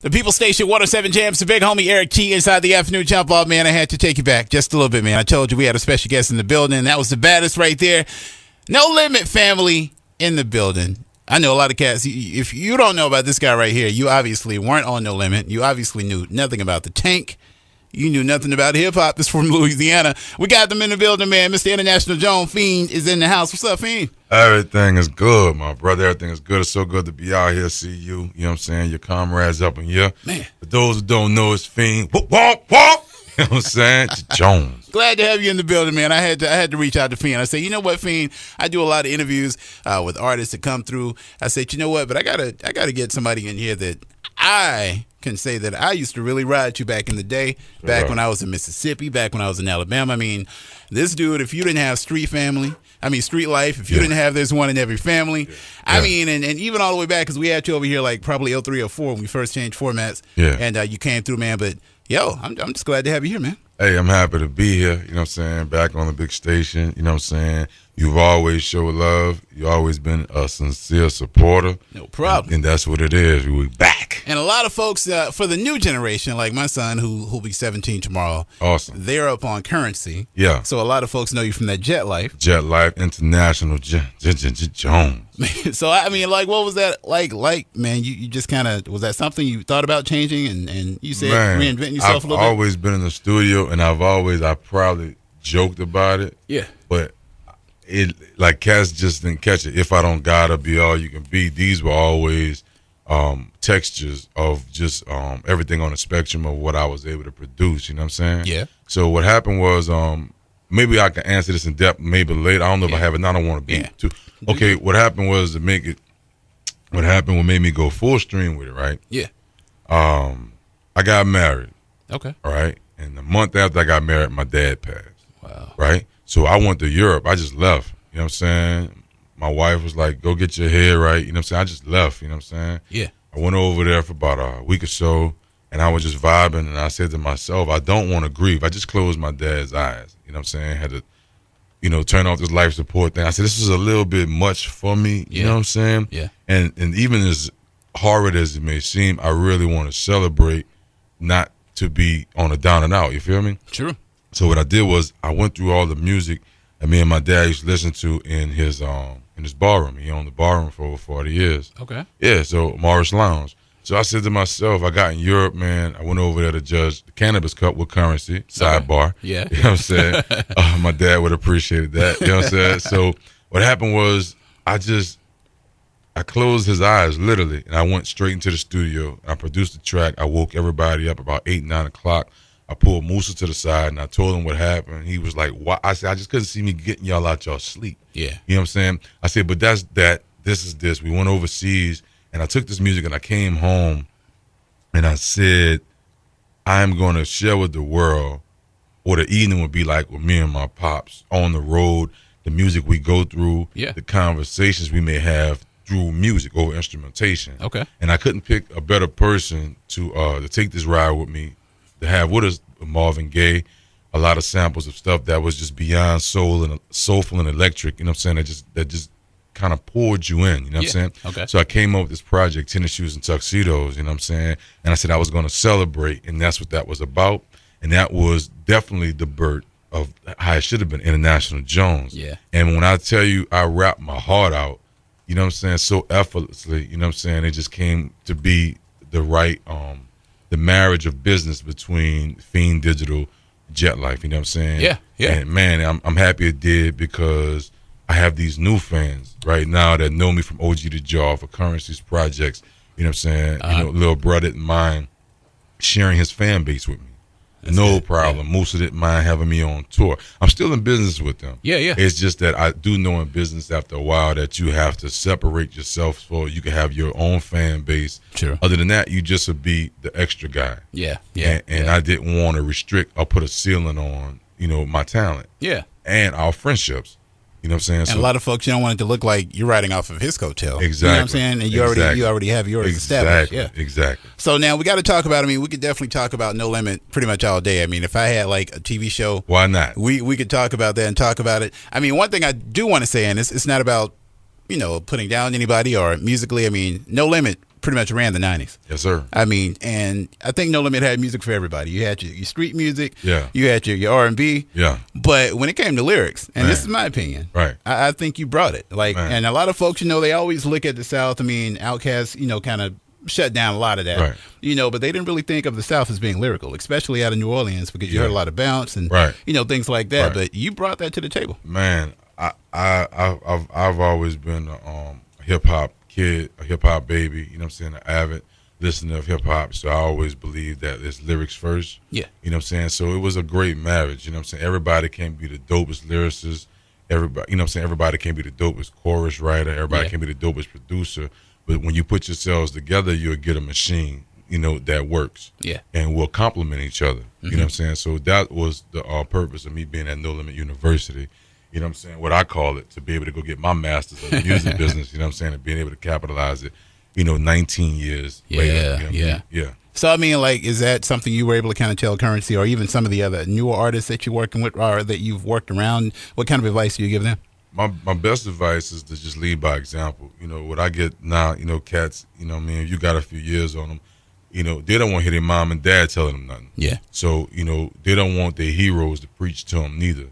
The People Station 107 JAMZ, the big homie Erik Tee inside the Afternoon Jumpoff. Man, I had to take you back just a little bit, man. I told you we had a special guest in the building. That was the baddest right there. No Limit family in the building. I know a lot of cats. If you don't know about this guy right here, you obviously weren't on No Limit. You obviously knew nothing about the Tank. You knew nothing about hip-hop. This is from Louisiana. We got them in the building, man. Mr. International Joan Fiend is in the house. What's up, Fiend? Everything is good, my brother. Everything is good. It's so good to be out here, see you. You know what I'm saying? Your comrades up in here. Man. For those who don't know, it's Fiend. Whoop, whoop, whoop. You know what I'm saying? Jones. Glad to have you in the building, man. I had to reach out to Fiend. I said, you know what, Fiend? I do a lot of interviews with artists that come through. I said, you know what? But I gotta get somebody in here that I can say that I used to really ride you back in the day, back when I was in Mississippi, back when I was in Alabama. I mean, this dude, if you didn't have street life, if you didn't have this one in every family, I mean, and even all the way back, because we had you over here like probably 03 or 04 when we first changed formats, and you came through, man. But yo, I'm just glad to have you here, man. Hey, I'm happy to be here, you know what I'm saying, back on the big station, you know what I'm saying. You've always showed love. You've always been a sincere supporter. No problem. And that's what it is. We're back. And a lot of folks, for the new generation, like my son, who'll be 17 tomorrow. Awesome. They're up on Currency. Yeah. So a lot of folks know you from that Jet Life. Jet Life International Jones. So, I mean, like, what was that like, man, you just kind of, was that something you thought about changing and you said reinventing yourself a little bit? I've always been in the studio, and I probably joked about it. Yeah. But it, like, cats just didn't catch it. If I don't gotta be all you can be, these were always textures of just everything on the spectrum of what I was able to produce, you know what I'm saying? Yeah. So what happened was, maybe I can answer this in depth maybe later. I don't know if I have it now. I don't want to be too. Okay, what happened was what happened made me go full stream with it, right? Yeah. I got married. Okay. All right. And the month after I got married, my dad passed. Wow. Right? So I went to Europe. I just left. You know what I'm saying? My wife was like, go get your head right. You know what I'm saying? I just left. You know what I'm saying? Yeah. I went over there for about a week or so, and I was just vibing, and I said to myself, I don't want to grieve. I just closed my dad's eyes. You know what I'm saying? Had to, turn off this life support thing. I said, this is a little bit much for me. You know what I'm saying? Yeah. And even as horrid as it may seem, I really want to celebrate, not to be on a down and out. You feel me? True. So what I did was I went through all the music that me and my dad used to listen to in his barroom. He owned the barroom for over 40 years. Okay. Yeah, so Morris Lounge. So I said to myself, I got in Europe, man. I went over there to judge the Cannabis Cup with Currency, sidebar. Yeah. You know what I'm saying? My dad would have appreciated that. You know what I'm saying? So what happened was I closed his eyes, literally, and I went straight into the studio. I produced the track. I woke everybody up about 8, 9 o'clock. I pulled Musa to the side, and I told him what happened. He was like, "Why?" I said, "I just couldn't see me getting y'all out y'all sleep." Yeah. You know what I'm saying? I said, "But that's that. This is this." We went overseas, and I took this music, and I came home, and I said, "I'm going to share with the world what the evening would be like with me and my pops on the road, the music we go through, the conversations we may have through music over instrumentation." Okay. And I couldn't pick a better person to take this ride with me, to have with us Marvin Gaye, a lot of samples of stuff that was just beyond soulful and electric, you know what I'm saying, that just kind of poured you in, you know what I'm saying? Okay. So I came up with this project, Tennis Shoes and Tuxedos, you know what I'm saying? And I said I was going to celebrate, and that's what that was about. And that was definitely the birth of how it should have been, International Jones. Yeah. And when I tell you I rapped my heart out, you know what I'm saying, so effortlessly, you know what I'm saying, it just came to be the right the marriage of business between Fiend Digital, Jet Life, you know what I'm saying? Yeah, yeah. And man, I'm happy it did, because I have these new fans right now that know me from OG to Jaw for Currency's projects, you know what I'm saying? Little brother didn't mind sharing his fan base with me. No problem. Musa didn't mind having me on tour. I'm still in business with them. Yeah, yeah. It's just that I do know in business after a while that you have to separate yourself so you can have your own fan base. Sure. Other than that, you just would be the extra guy. Yeah, yeah. And I didn't want to restrict or put a ceiling on, my talent. Yeah. And our friendships. You know what I'm saying? And a lot of folks, you don't want it to look like you're riding off of his coattail. Exactly. You know what I'm saying? And you already have yours established. Yeah. Exactly. So now we got to talk about, we could definitely talk about No Limit pretty much all day. If I had like a TV show. Why not? We could talk about that and talk about it. One thing I do want to say, and it's not about, putting down anybody or musically, No Limit pretty much ran the 90s. Yes, sir. I mean, and I think No Limit had music for everybody. You had your street music. Yeah. You had your R&B. Yeah. But when it came to lyrics, and this is my opinion, right? I think you brought it. Like, and a lot of folks, they always look at the South. I mean, Outkast, kind of shut down a lot of that, right. But they didn't really think of the South as being lyrical, especially out of New Orleans, because you heard a lot of bounce and, things like that. Right. But you brought that to the table. Man, I've always been a hip hop kid, a hip hop baby, you know what I'm saying, an avid listener of hip hop. So I always believe that it's lyrics first. Yeah. You know what I'm saying? So it was a great marriage, you know what I'm saying? Everybody can't be the dopest lyricist. Everybody, you know what I'm saying? Everybody can't be the dopest chorus writer. Everybody can't be the dopest producer. But when you put yourselves together, you'll get a machine, that works. Yeah. And will complement each other. You know what I'm saying? So that was the purpose of me being at No Limit University. You know what I'm saying? What I call it, to be able to go get my master's of the music business, you know what I'm saying? And being able to capitalize it, 19 years later. Yeah. So, I mean, like, is that something you were able to kind of tell Currency or even some of the other newer artists that you're working with or that you've worked around? What kind of advice do you give them? My best advice is to just lead by example. What I get now, cats, you got a few years on them, they don't want to hear their mom and dad telling them nothing. Yeah. So, they don't want their heroes to preach to them neither.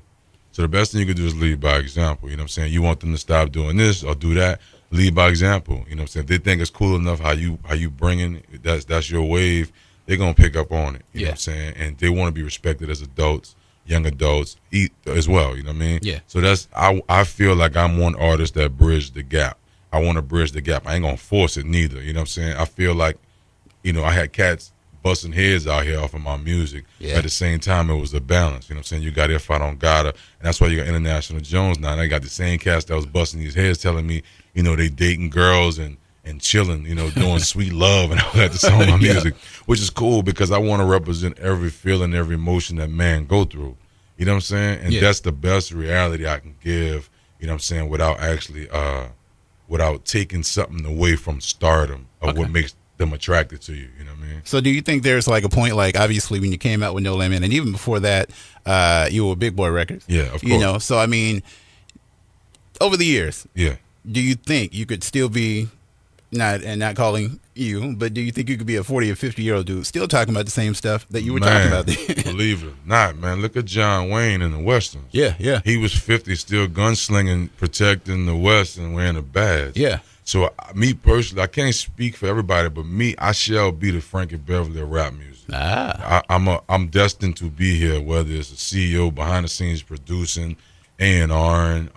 So the best thing you can do is lead by example. You know what I'm saying? You want them to stop doing this or do that, lead by example. You know what I'm saying? If they think it's cool enough how you bringing that's your wave, they're going to pick up on it. You know what I'm saying? And they want to be respected as adults, young adults as well. You know what I mean? Yeah. So I feel like I'm one artist that bridged the gap. I want to bridge the gap. I ain't going to force it neither. You know what I'm saying? I feel like, I had cats busting heads out here off of my music. Yeah. At the same time, it was a balance. You know what I'm saying? You got If I Don't Gotta, and that's why you got International Jones now. And I got the same cats that was busting these heads telling me, they dating girls and chilling, doing sweet love and all that to some of my music, which is cool because I want to represent every feeling, every emotion that man go through. You know what I'm saying? And that's the best reality I can give, you know what I'm saying, without actually, without taking something away from stardom or what makes them attracted to you. You know what I mean? So do you think there's like a point, like obviously when you came out with No Limit and even before that, you were with Big Boy Records? Yeah, of course. So I mean, over the years, do you think you could still be, not calling you, but do you think you could be a 40 or 50-year-old dude still talking about the same stuff that you were talking about then? Believe it or not, man. Look at John Wayne in the Westerns. Yeah. He was 50, still gunslinging, protecting the West and wearing a badge. Yeah. So me personally, I can't speak for everybody, but me, I shall be the Frankie Beverly of rap music. I'm destined to be here, whether it's a CEO, behind the scenes producing, A&R,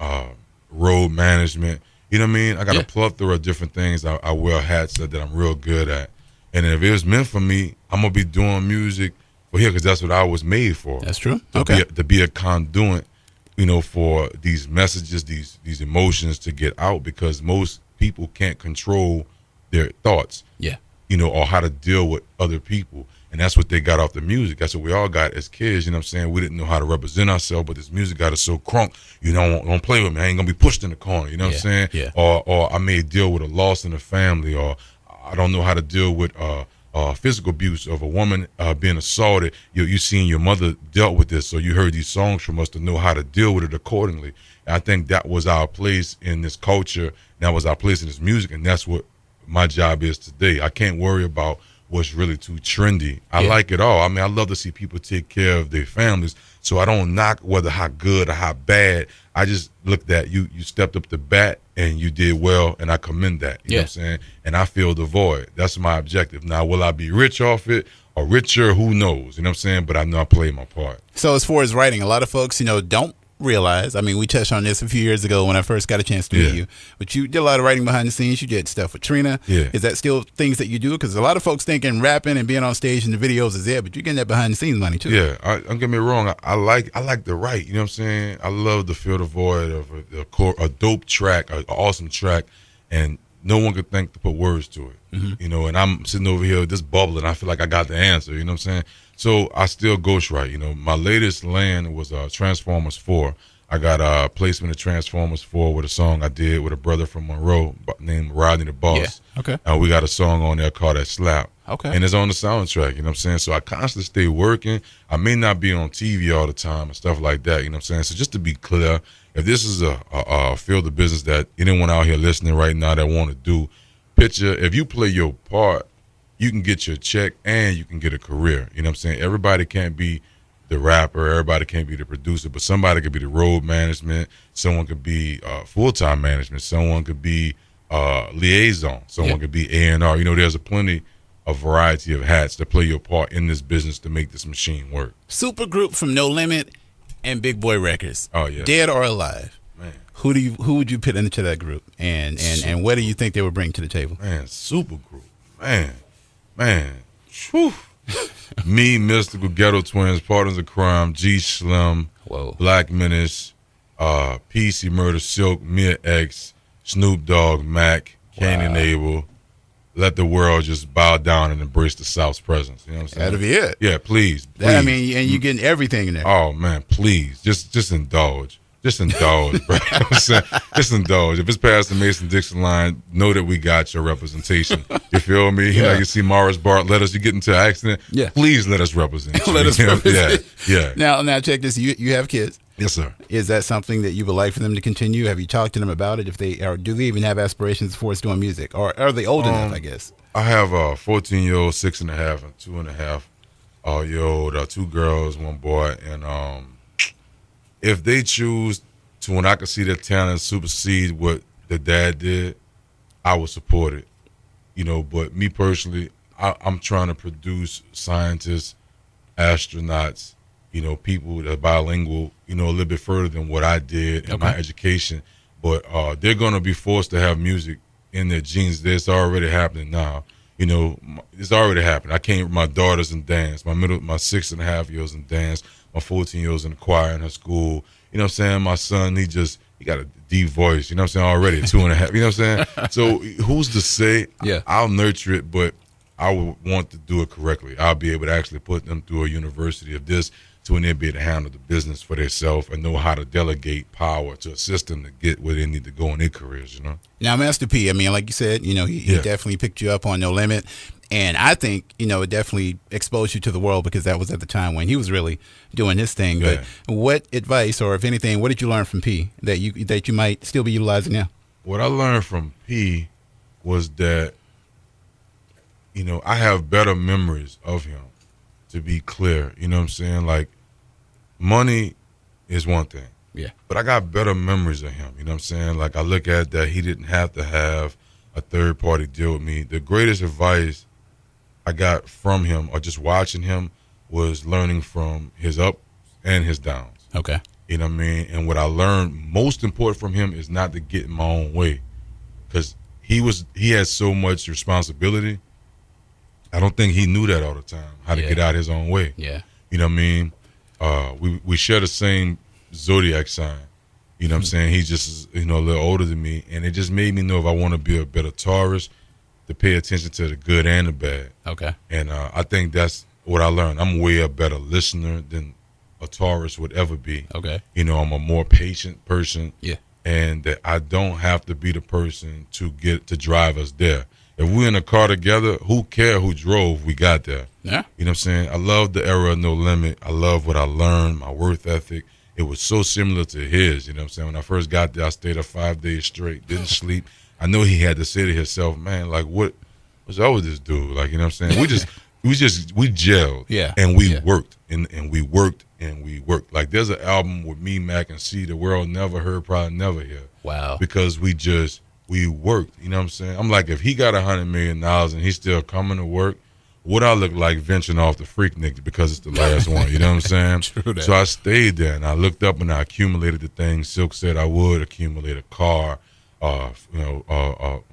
road management. You know what I mean? I got a plethora of different things I wear hats that I'm real good at. And if it was meant for me, I'm going to be doing music for here because that's what I was made for. That's true. To be a conduit, for these messages, these emotions to get out because most people can't control their thoughts. Yeah. Or how to deal with other people. And that's what they got off the music. That's what we all got as kids, you know what I'm saying? We didn't know how to represent ourselves, but this music got us so crunk, don't play with me. I ain't going to be pushed in the corner, you know what I'm saying? Yeah. Or I may deal with a loss in the family, or I don't know how to deal with physical abuse of a woman being assaulted. You seen your mother dealt with this, so you heard these songs from us to know how to deal with it accordingly. And I think that was our place in this culture. That was our place in this music, and that's what my job is today. I can't worry about what's really too trendy. I like it all. I mean, I love to see people take care of their families, so I don't knock whether how good or how bad. I just looked at you stepped up to bat and you did well, and I commend that. You know what I'm saying? And I fill the void. That's my objective. Now, will I be rich off it or richer? Who knows? You know what I'm saying? But I know I played my part. So as far as writing, a lot of folks, don't realize, I mean, we touched on this a few years ago when I first got a chance to meet you, but you did a lot of writing behind the scenes. You did stuff with Trina. Is that still things that you do? Because a lot of folks thinking rapping and being on stage and the videos is there, but you're getting that behind the scenes money too. Don't get me wrong. I like to write. You know what I'm saying? I love to fill the void of a dope track, an awesome track, and no one could think to put words to it. And I'm sitting over here just bubbling. I feel like I got the answer. You know what I'm saying? So I still ghostwrite. My latest land was Transformers 4. I got a placement of Transformers 4 with a song I did with a brother from Monroe named Rodney the Boss. Yeah. Okay. And we got a song on there called That Slap. Okay. And it's on the soundtrack, you know what I'm saying? So I constantly stay working. I may not be on TV all the time and stuff like that, you know what I'm saying? So just to be clear, if this is a field of business that anyone out here listening right now that want to do, picture, if you play your part, you can get your check and you can get a career. You know what I'm saying? Everybody can't be the rapper, everybody can't be the producer, but somebody could be the road management, someone could be full-time management, someone could be liaison, someone could be A&R. You know, there's a variety of hats that play your part in this business to make this machine work. Supergroup from No Limit and Big Boy Records. Oh yeah. Dead or alive. Man. Who would you put into that group? And what do you think they would bring to the table? Man, Supergroup. Man. Whew. Me, Mystical, Ghetto Twins, Partners of Crime, G Slim, Whoa. Black Menace, PC Murder, Silk, Mia X, Snoop Dogg, Mac, Cain and Abel. Let the world just bow down and embrace the South's presence. You know what I'm saying? That'll be it. Yeah, please. I mean, and you're getting everything in there. Oh man, please, just indulge. Just indulge, bro. You know what I'm saying? Just indulge. If it's past the Mason-Dixon line, know that we got your representation. You feel me? Yeah. Like you see Morris Bartlett, you get into an accident. Yeah. Please let us represent you. Let us represent. Yeah. Now check this. You have kids. Yes, sir. Is that something that you would like for them to continue? Have you talked to them about it? Do they even have aspirations for us doing music, or are they old enough? I guess. I have a 14-year-old, 6.5, and 2.5-year-old, 2 girls, 1 boy, and if they choose to, when I can see their talent supersede what the dad did, I would support it. You know, but me personally, I'm trying to produce scientists, astronauts, you know, people that are bilingual, you know, a little bit further than what I did in my education. But they're going to be forced to have music in their genes. It's already happening now. You know, it's already happened. My daughter's in dance. My 6.5-year-old's in dance. My 14-year-old's in the choir in her school. You know what I'm saying? My son, he got a deep voice. You know what I'm saying? Already 2.5. You know what I'm saying? So who's to say? Yeah. I'll nurture it, but I would want to do it correctly. I'll be able to actually put them through a university of this to when they'll be able to handle the business for themselves and know how to delegate power to assist them to get where they need to go in their careers, you know? Now, Master P, I mean, like you said, you know, he definitely picked you up on No Limit. And I think, you know, it definitely exposed you to the world because that was at the time when he was really doing his thing. Yeah. But what advice, or if anything, what did you learn from P that you might still be utilizing now? What I learned from P was that, you know, I have better memories of him, to be clear. You know what I'm saying? Like, money is one thing. Yeah. But I got better memories of him. You know what I'm saying? Like, I look at that he didn't have to have a third party deal with me. The greatest advice I got from him, or just watching him, was learning from his ups and his downs. Okay. You know what I mean? And what I learned most important from him is not to get in my own way, because he had so much responsibility. I don't think he knew that all the time, how to get out his own way. Yeah. You know what I mean? We share the same zodiac sign. You know what I'm saying? He's just, you know, a little older than me, and it just made me know if I want to be a better Taurus, to pay attention to the good and the bad. Okay. And I think that's what I learned. I'm way a better listener than a Taurus would ever be. Okay. You know, I'm a more patient person. Yeah. And that I don't have to be the person to drive us there. If we're in a car together, who cares who drove? We got there. Yeah. You know what I'm saying? I love the era of No Limit. I love what I learned, my work ethic. It was so similar to his. You know what I'm saying? When I first got there, I stayed up 5 days straight, didn't sleep. I know he had to say to himself, man, like, what's up with this dude? Like, you know what I'm saying? We gelled. Yeah. And we worked. And we worked and we worked. Like, there's an album with me, Mac, and C the world never heard, probably never hear. Wow. Because we worked. You know what I'm saying? I'm like, if he got $100 million and he's still coming to work, what I look like venturing off the Freaknik because it's the last one. You know what I'm saying? True that. So I stayed there and I looked up and I accumulated the things Silk said I would accumulate: a car,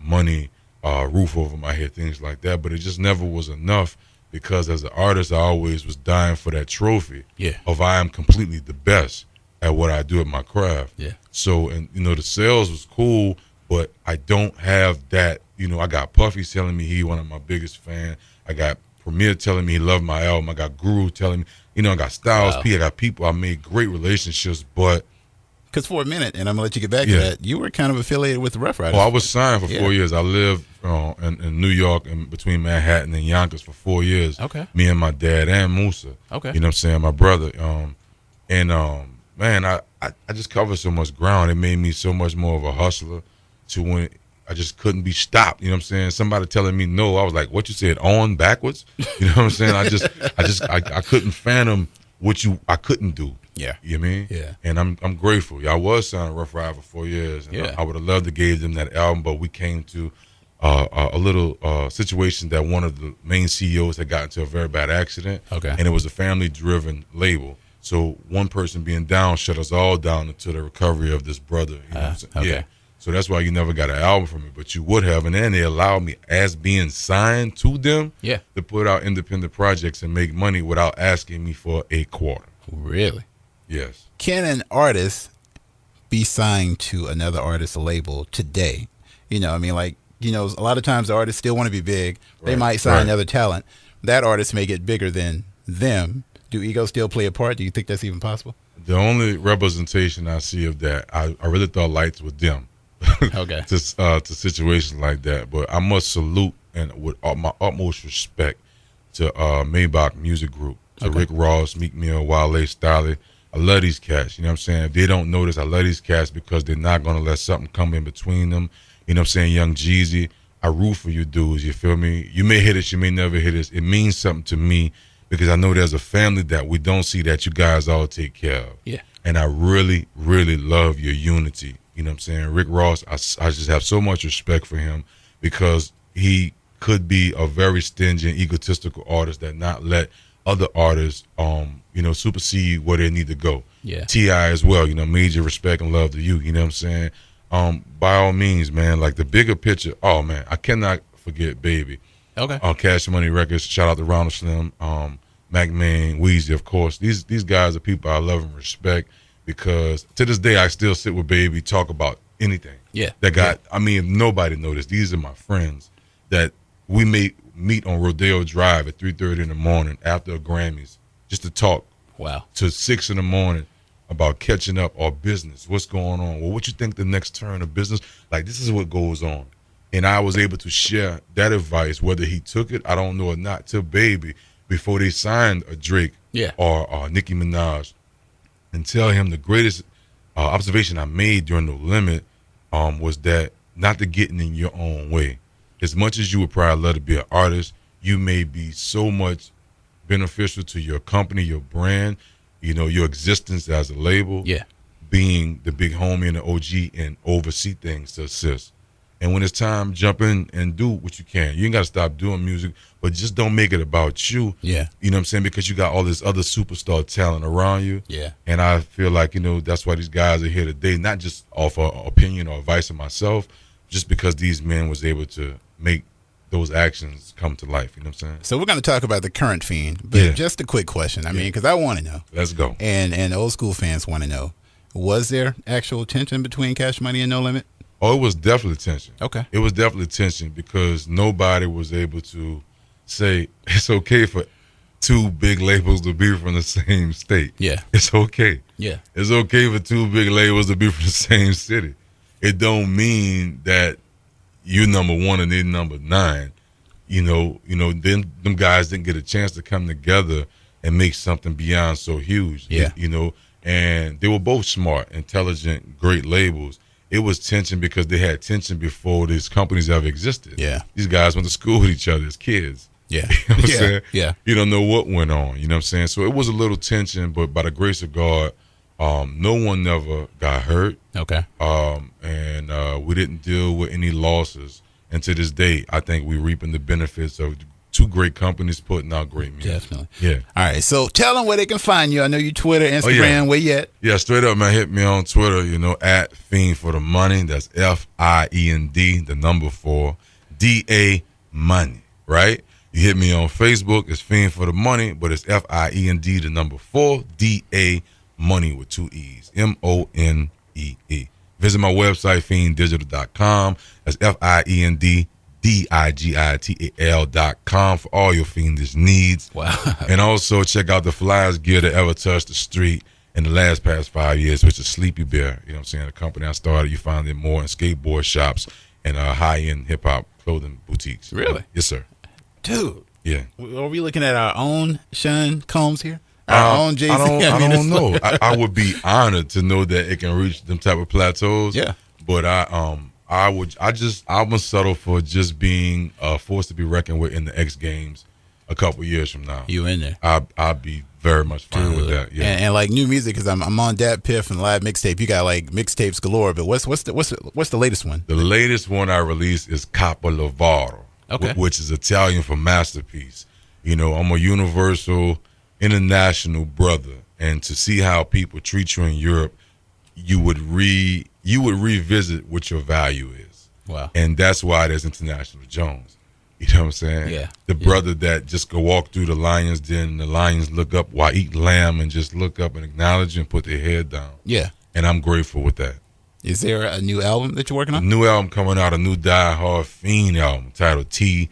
money, roof over my head, things like that. But it just never was enough, because as an artist, I always was dying for that trophy of I am completely the best at what I do at my craft. Yeah. So, and you know, the sales was cool, but I don't have that. You know, I got Puffy telling me he one of my biggest fan. I got Premier telling me he loved my album. I got Guru telling me, you know, I got Styles P. I got people. I made great relationships, but because for a minute, and I'm gonna let you get back to that, you were kind of affiliated with the Rough Riders. Oh, I was signed for 4 years. I lived in New York, and between Manhattan and Yonkers for 4 years. Okay. Me and my dad and Musa. Okay. You know what I'm saying? My brother. Man, I just covered so much ground. It made me so much more of a hustler. To when just couldn't be stopped. You know what I'm saying? Somebody telling me no, I was like, what you said, on backwards? You know what I'm saying? I couldn't fathom what I couldn't do. Yeah. You know what I mean? Yeah. And I'm grateful. I was signed to Rough Ride for 4 years. And Yeah. I would have loved to give them that album, but we came to a little situation that one of the main CEOs had gotten into a very bad accident. Okay. And it was a family-driven label. So one person being down shut us all down until the recovery of this brother. You know what I'm saying? Okay. Yeah. So that's why you never got an album from me, but you would have. And then they allowed me, as being signed to them, Yeah. to put out independent projects and make money without asking me for a quarter. Really? Yes. Can an artist be signed to another artist's label today? You know, I mean, like, you know, a lot of times the artists still want to be big. They Right, might sign right. other talent. That artist may get bigger than them. Do ego still play a part? Do you think that's even possible? The only representation I see of that, I really thought Lights would dim. Okay. to situations like that. But I must salute and with my utmost respect to Maybach Music Group, to Okay. Rick Ross, Meek Mill, Wale, Styley. I love these cats. You know what I'm saying? If they don't notice, I love these cats because they're not going to let something come in between them. You know what I'm saying? Young Jeezy, I root for you dudes. You feel me? You may hit us, you may never hit us. It means something to me because I know there's a family that we don't see that you guys all take care of. Yeah. And I really, really love your unity. You know what I'm saying? Rick Ross, I just have so much respect for him because he could be a very stingy and egotistical artist that not let other artists, supersede where they need to go. Yeah. T.I. as well, major respect and love to you. You know what I'm saying? By all means, man, like the bigger picture, oh, man, I cannot forget Baby. Okay. Cash Money Records, shout out to Ronald Slim, Mac Man, Weezy, of course. These guys are people I love and respect because to this day I still sit with Baby, talk about anything. Yeah. I mean, if nobody noticed, these are my friends that we may meet on Rodeo Drive at 3:30 in the morning after a Grammys just to talk. Wow. To 6 in the morning about catching up or business. What's going on? Well, what you think the next turn of business? Like, this is what goes on. And I was able to share that advice, whether he took it, I don't know or not, to Baby before they signed a Drake or Nicki Minaj, and tell him the greatest observation I made during No Limit was that not to get in your own way. As much as you would probably love to be an artist, you may be so much beneficial to your company, your brand, your existence as a label, being the big homie and the OG and oversee things to assist. And when it's time, jump in and do what you can. You ain't got to stop doing music, but just don't make it about you. Yeah. You know what I'm saying? Because you got all this other superstar talent around you. Yeah. And I feel like, that's why these guys are here today, not just off of opinion or advice of myself, just because these men was able to make those actions come to life. You know what I'm saying? So we're going to talk about the current Fiend, but just a quick question. I mean, because I want to know. Let's go. And old school fans want to know. Was there actual tension between Cash Money and No Limit? Oh, it was definitely tension. Okay. It was definitely tension because nobody was able to say it's okay for two big labels to be from the same state. Yeah. It's okay. Yeah. It's okay for two big labels to be from the same city. It don't mean that you're number one and they're number 9. Then them guys didn't get a chance to come together and make something beyond so huge. Yeah. And they were both smart, intelligent, great labels. It was tension because they had tension before these companies ever existed. Yeah. These guys went to school with each other as kids. Yeah. You know what I'm saying? Yeah. You don't know what went on. You know what I'm saying? So it was a little tension, but by the grace of God, no one never got hurt. Okay. And we didn't deal with any losses. And to this day, I think we're reaping the benefits of two great companies putting out great music. Definitely. Yeah. All right. So tell them where they can find you. I know you Twitter, Instagram, where you at? Yeah, straight up, man. Hit me on Twitter, at Fiend for the Money. That's FIEND, the number 4, DA Money, right? You hit me on Facebook, it's Fiend for the Money, but it's FIEND, the number 4, DA Money with 2 E's, MONEE. Visit my website, fienddigital.com. That's FIENDDIGITAL.com for all your fiendish needs. Wow. And also check out the flyest gear that ever touched the street in the past 5 years, which is Sleepy Bear. You know what I'm saying? The company I started, you find it more in skateboard shops and high-end hip-hop clothing boutiques. Really? Yes, sir. Dude. Yeah. Are we looking at our own Sean Combs here? Our own Jay-Z? I don't know. I would be honored to know that it can reach them type of plateaus. Yeah. But I would settle for just being a force to be reckoned with in the X Games a couple years from now. You in there? I'd be very much fine with that. Yeah, and like new music, because I'm on Dat Piff and live mixtape. You got like mixtapes galore, but what's the latest one? The latest one I released is Capolavoro, which is Italian for masterpiece. You know, I'm a universal, international brother, and to see how people treat you in Europe, you would revisit what your value is. Wow. And that's why there's International Jones. You know what I'm saying? Yeah. The brother that just go walk through the lion's den and the lions look up while eating lamb and just look up and acknowledge and put their head down. Yeah. And I'm grateful with that. Is there a new album that you're working on? A new album coming out, a new Die Hard Fiend album titled TGIF.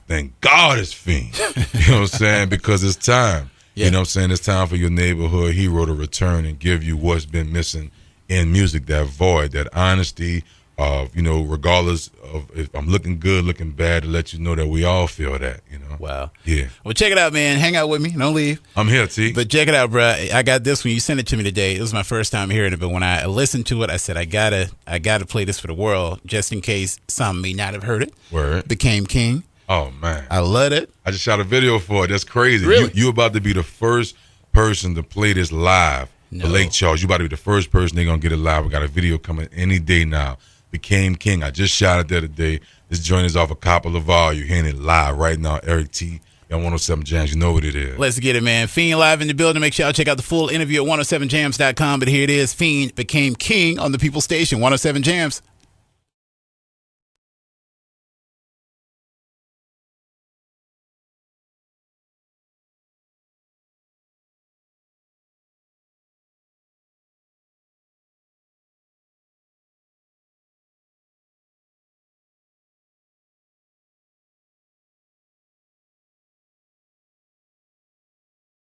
Thank God it's Fiend. You know what I'm saying? Because it's time. Yeah. You know what I'm saying? It's time for your neighborhood hero to return and give you what's been missing in music, that void, that honesty of, you know, regardless of if I'm looking good, looking bad, to let you know that we all feel that, you know? Wow. Yeah. Well, check it out, man. Hang out with me. Don't leave. I'm here, T. But check it out, bro. I got this when you sent it to me today. It was my first time hearing it, but when I listened to it, I said, I gotta play this for the world, just in case some may not have heard it. Word. Became King. Oh, man. I love it. I just shot a video for it. That's crazy. Really? You about to be the first person to play this live. No. For Lake Charles. You about to be the first person they're going to get it live. We got a video coming any day now. Became King. I just shot it the other day. This joint is off a Capolavoro. You're hearing it live right now. Erik Tee on 107 Jams. You know what it is. Let's get it, man. Fiend live in the building. Make sure y'all check out the full interview at 107jams.com. But here it is. Fiend became King on the People Station, 107 Jams.